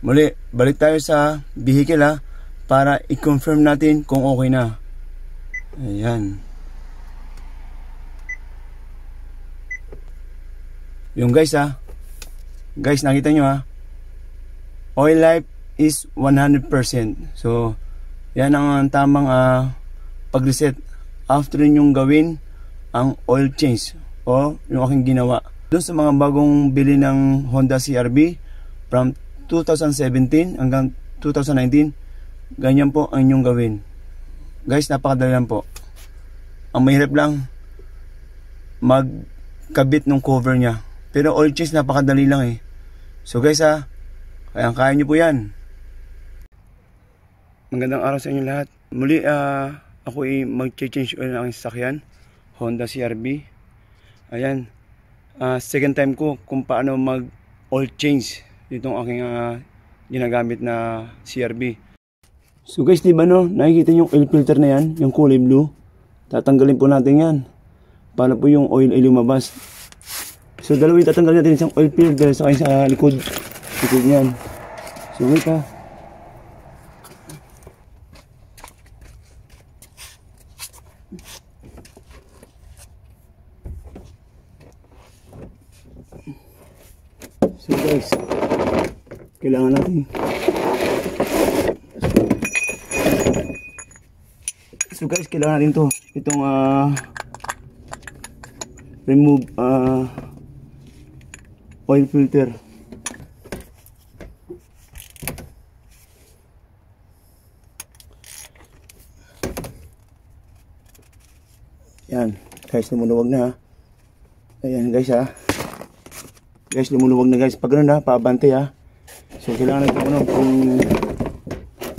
Muli, balik tayo sa vehicle ha, para i-confirm natin kung okay na. Ayan. Yung guys ha, guys nakita nyo ha, oil life is 100%. So yan ang tamang pag-reset after nyong gawin ang oil change o yung aking ginawa. Doon sa mga bagong bili ng Honda CR-V from 2017 hanggang 2019, ganyan po ang inyong gawin. Guys, napakadali lang po. Ang mahirap lang magkabit ng cover nya. Pero oil change napakadali lang eh. So guys ha, kaya nyo po yan. Magandang araw sa inyo lahat. Muli ako ay mag-change oil ng aking sasakyan, Honda CR-V. Ayan, second time ko kung paano mag oil change itong aking ginagamit na CR-V. So guys, di ba no, nakikita yung oil filter na yan, yung kulay blue. Tatanggalin po natin yan para po yung oil ay lumabas. So dalawin tatanggalin natin isang oil filter sa likod niyan. So wait ha. So guys, kailangan natin to, itong remove oil filter. Yan guys, lumuluwag na ha. Ayan guys ha. Guys, lumuluwag na guys. Pag ganun na, paabante ha. So kailangan natin kung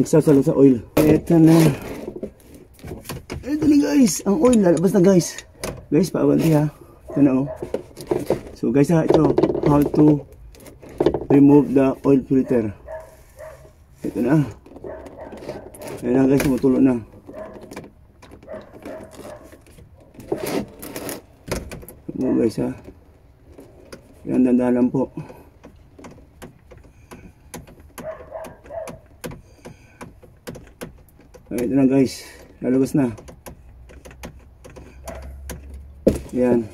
nagsasalo sa oil. Ito na. Ito na guys, ang oil lalabas na guys. Guys, paabante ha. Ito na oh. So guys ha, ito how to remove the oil filter. Ito na. Ayan na guys, tumutulo na. Ito guys ha. Yan, dandalan po. Ay, ito na guys, lalabas na. Yan.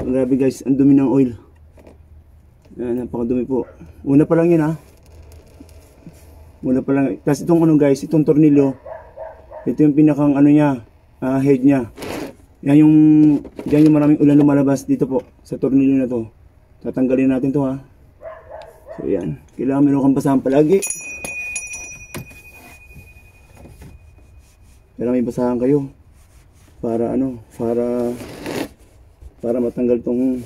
Grabe guys, ang dumi ng oil. Yan, napakadumi po. Una pa lang yun ha. Una pa lang. Tapos itong ano guys, itong tornilyo, ito yung pinakang ano niya, head niya. Yan yung maraming ulan lumalabas dito po sa tornilyo na to. Tatanggalin natin to ha. So yan, kailangan meron kang basahan palagi. Kailangan may basahan kayo para ano, para matanggal tong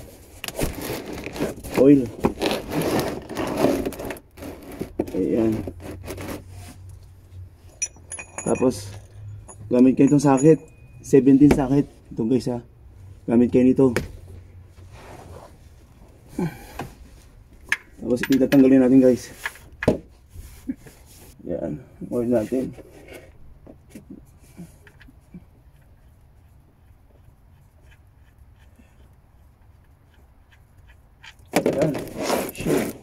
oil. Ayan. Tapos gamit kayo itong socket, 17 socket. Ito guys ha, gamit kayo nito. Tapos itatanggalin natin guys. Yan, oil natin. Yan. Shit.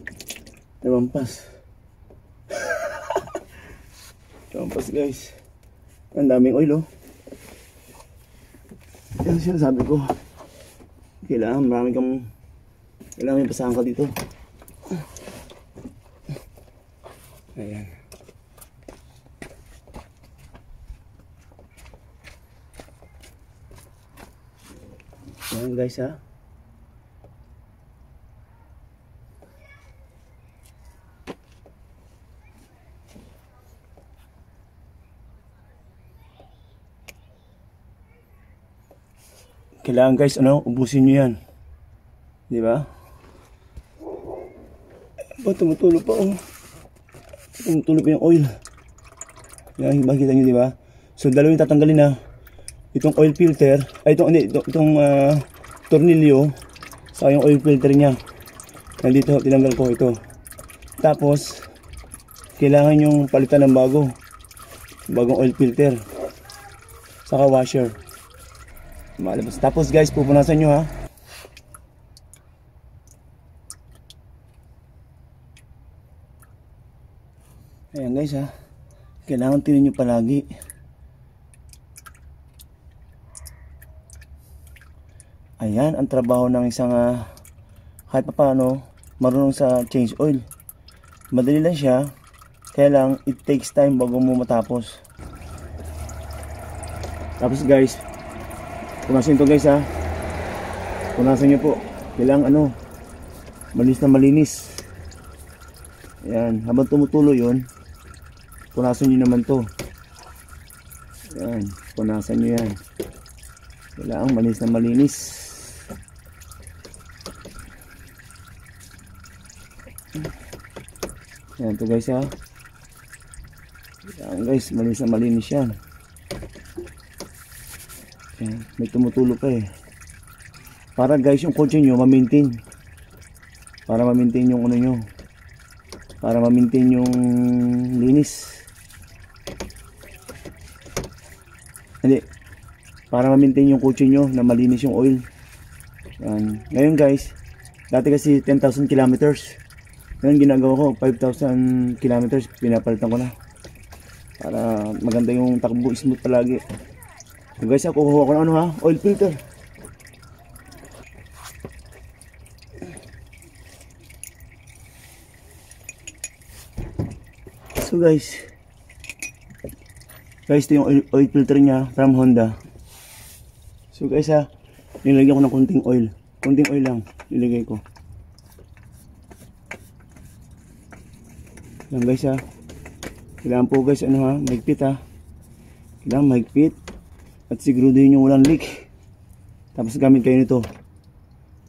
Namampas. Namampas guys. Ang daming oil oh. Yan sinasabi ko. Kailangan may basahan ka dito. Ayan. Ayan guys ha. Kailangan guys, ubusin nyo yan. Di ba? Tumutulo pa oh. Tumutulo pa yung oil. Yan, makikita nyo di ba? So dalawang tatanggalin na. Itong oil filter, ay itong tornilyo, sa yung oil filter niya. Nandito, tinanggal ko ito. Tapos, kailangan yung palitan ng bagong oil filter. Saka washer. Malabas. Tapos guys, pupunasan nyo ha. Ayan guys ha. Kailangan tinan nyo palagi. Ayan ang trabaho ng isang kahit pa paano marunong sa change oil. Madali lang siya. Kaya lang it takes time bago mo matapos. Tapos guys, punasan ito guys ha. Punasan nyo po. Kailangan malinis na malinis. Ayan, habang tumutulo yun, punasan nyo naman to. Ayan, punasan nyo yan. Kailangan malinis na malinis. Ayan to guys ha. Ayan guys, malinis na malinis yan. Ayan, may tumutulo pa eh. Para guys yung kotse nyo ma-maintain. Para ma-maintain yung ano nyo. Para ma-maintain yung linis. Hindi. Para ma-maintain yung kotse nyo na malinis yung oil. Yan. Ngayon guys, dati kasi 10,000 kilometers. Ngayon ginagawa ko 5,000 kilometers. Pinapalitan ko na. Para maganda yung takbo, smooth palagi. So guys, kukuha ko ng oil filter. So guys, ito yung oil filter niya from Honda. So guys nilagyan ko ng konting oil. Konting oil lang nilagay ko. Yan guys kailangan po guys mahigpit kailangan mahigpit at siguraduhin yung walang leak. Tapos gamit kayo nito.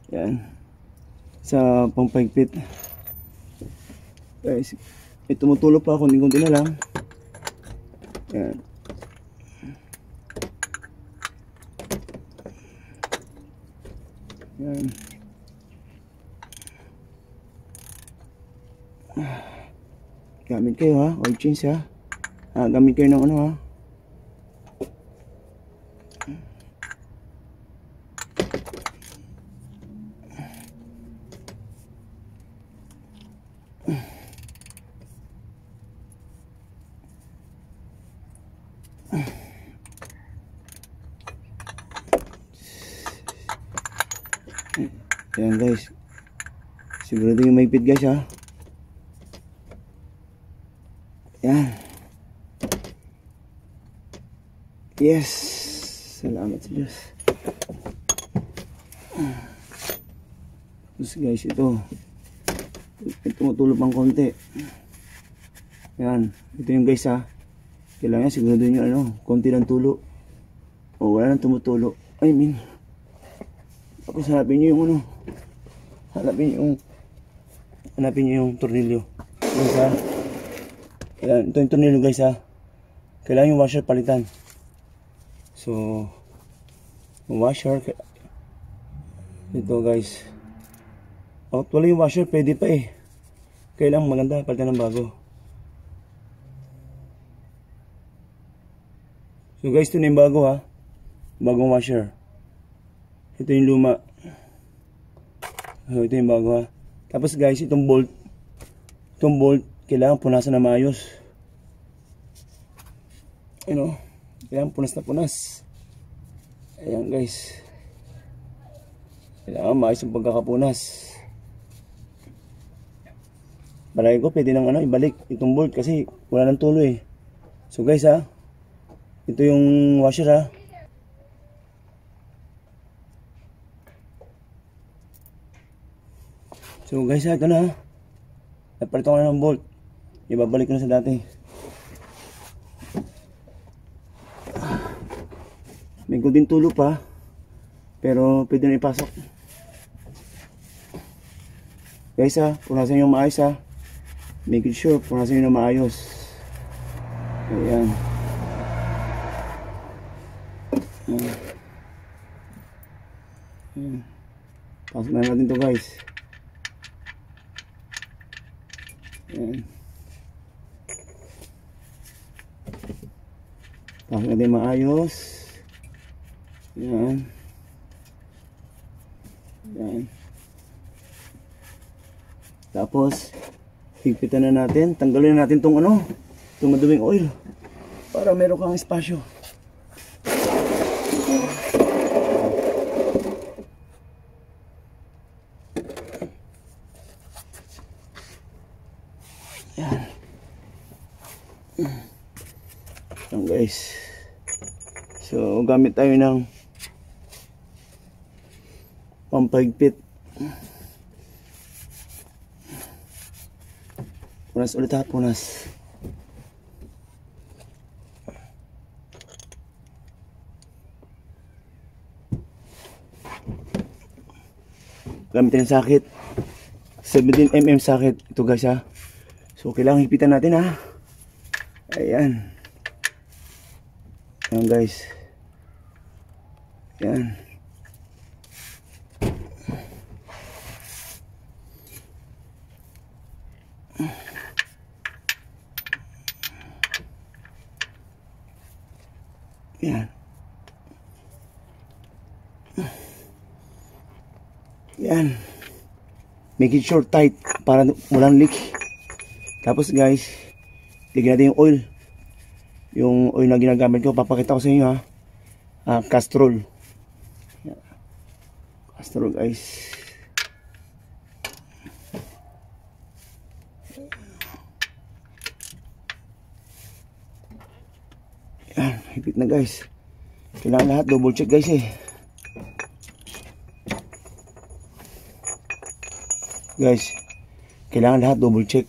Yan. Sa pampahigpit. Guys, tumutulog pa, kunti-kunti na lang. Yan. Yan. Gamit kayo oil change gamit kayo ng Ayan guys, sigurado yung mahigpit guys Ayan. Yes, salamat sa Diyos. Tapos guys, ito tumutulog pang konti. Ayan, ito yung guys kailangan sigurado nyo konti lang tulo o wala nang tumutulo. Tapos hanapin nyo yung hanapin nyo yung tornilyo. Guys ayan, ito yung tornilyo guys kailangan yung washer palitan. So yung washer ito guys, wala yung washer, pwede pa kailangan maganda palitan ng bago. So guys, ito na yung bago bagong washer. Ito yung luma. Ito yung bago Tapos guys, itong bolt kailangan punasan na maayos. Kailangan punas na punas. Ayan guys, kailangan maayos yung pagkakapunas. Balay ko pwede nang ibalik itong bolt kasi wala nang tulo So guys ito yung washer So guys ito na napalitan ko na ng bolt. Ibabalik ko na sa dati. May kunting tulo pa pero pwede na ipasok. Guys punasan nyo maayos make sure punasan nyo na maayos. Ayan. Pasok na natin to guys. Ayan. Pasok natin maayos. Ayan. Ayan. Tapos higpitan na natin. Tanggalin na natin tong ano, itong maduming oil para meron kang espasyo. Yan. Yan guys. So gamit tayo ng pampahigpit. Punas ulit ha, punas. Gamitin ng sakit. 17mm sakit. Ito guys ha. So kailangan higpitan natin ha. Ayan. Ayan guys. Ayan. Yan. Yan. Make it sure tight para walang leak. Tapos guys, tignan natin yung oil. Yung oil na ginagamit ko, papakita ko sa inyo ha. Castrol. Castrol guys. Yan, higpit na guys. Kailangan lahat double check guys eh. Guys, kailangan lahat double check.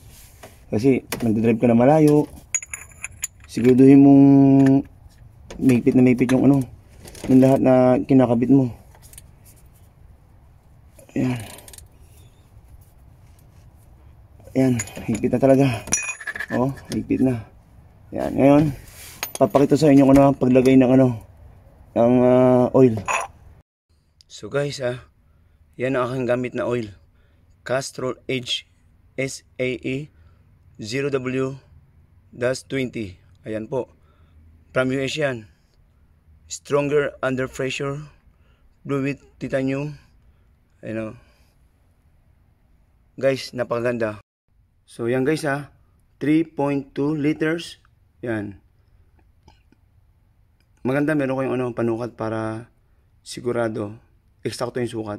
Kasi nagdadrive ka na malayo. Siguraduhin mong mahigpit na mahigpit yung ano, yung lahat na kinakabit mo. Ayan. Ayan, higpit na talaga. Oh, higpit na. Ayan, ngayon papakita sa inyo ano paglagay ng ano ng oil. So guys yan ang aking gamit na oil. Castrol Edge SAE 0W-20. Ayan po. From US yan. Stronger under pressure. Blue with titanium. Ayan o. Guys, napakaganda. So yan guys 3.2 liters. Yan. Maganda, meron kayong ano, panukat para sigurado eksakto yung sukat.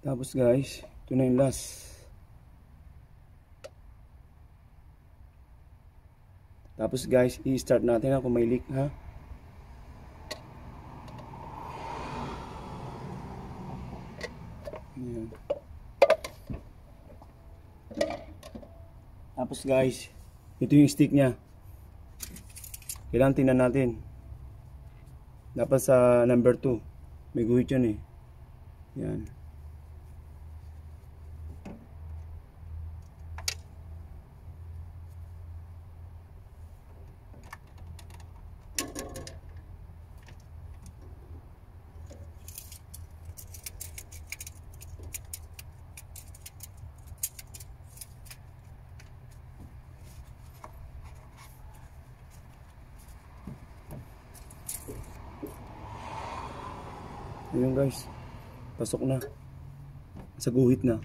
Tapos guys, ito na yung last. Tapos guys, i-start natin kung may leak ha. Ayan. Tapos guys, ito yung stick nya. Kailangan tingnan natin. Dapat sa number 2. May guhit yan eh. Yan. Ayun guys, pasok na. Sa guhit na.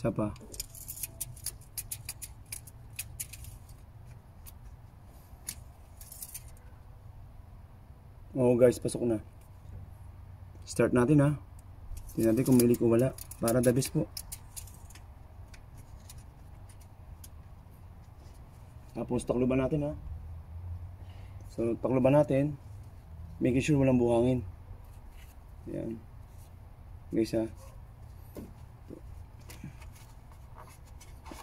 Isa pa. Oo guys, pasok na. Start natin ha. Tingnan natin kung may leak o wala. Para the best po. Tapos takluban natin ha. So takluban natin. Making sure walang buhangin. Ayan. Guys ha.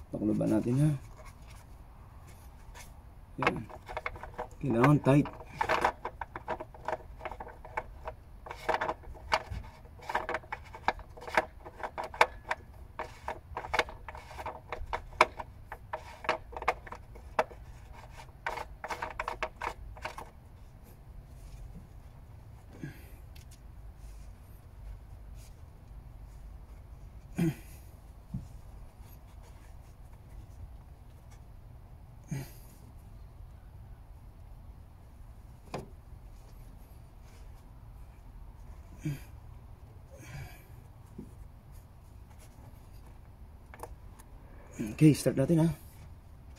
Takluban natin ha. Ayan. Kailangan tight. Okay, start natin ha.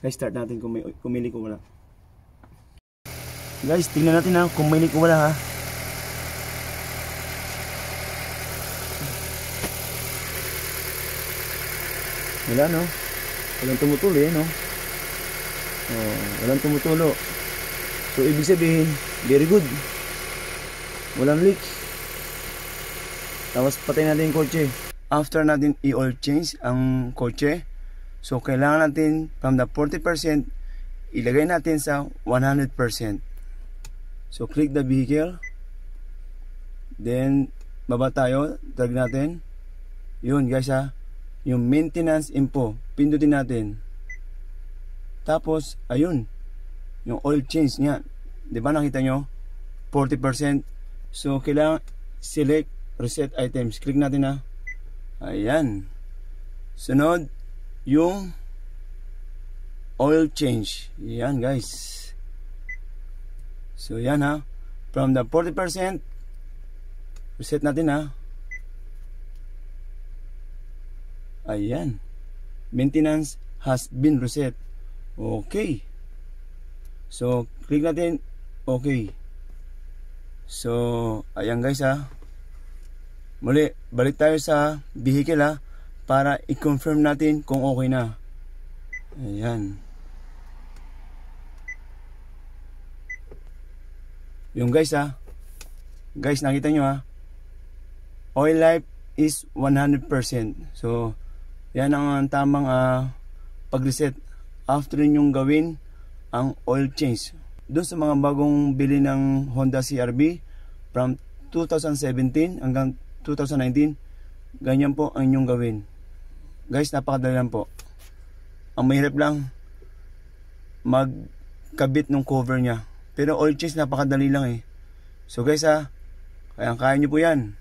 Guys, start natin kung may leak o wala. Guys, tingnan natin ha kung may leak o wala ha. Wala no. Walang tumutulo eh no. Oh, walang tumutulo. So ibig sabihin, very good. Walang leak. Tapos patay natin yung kotse. After natin i-oil change ang kotse, so kailangan natin from the 40% ilagay natin sa 100%. So click the vehicle. Then baba tayo, drag natin. Yun guys ha. Yung maintenance info, pindutin natin. Tapos ayun, yung oil change niya. 'Di ba nakita nyo? 40%. So kailangan select reset items. Click natin ha. Ayan. Sunod yung oil change. Yan guys. So yan ha. From the 40%, reset natin ha. Ayan. Maintenance has been reset. Okay. So click natin okay. So ayan guys ha. Muli, balik tayo sa vehicle ha, para i-confirm natin kung okay na. Ayan. Yung guys ha. Guys, nakita nyo ha. Oil life is 100%. So, yan ang tamang pag-reset. After nyong gawin ang oil change. Doon sa mga bagong bili ng Honda CR-V from 2017 hanggang 2019, ganyan po ang inyong gawin. Guys, napakadali lang po. Ang mahirap lang magkabit ng cover niya. Pero oil change napakadali lang eh. So guys ha, kaya nyo po yan.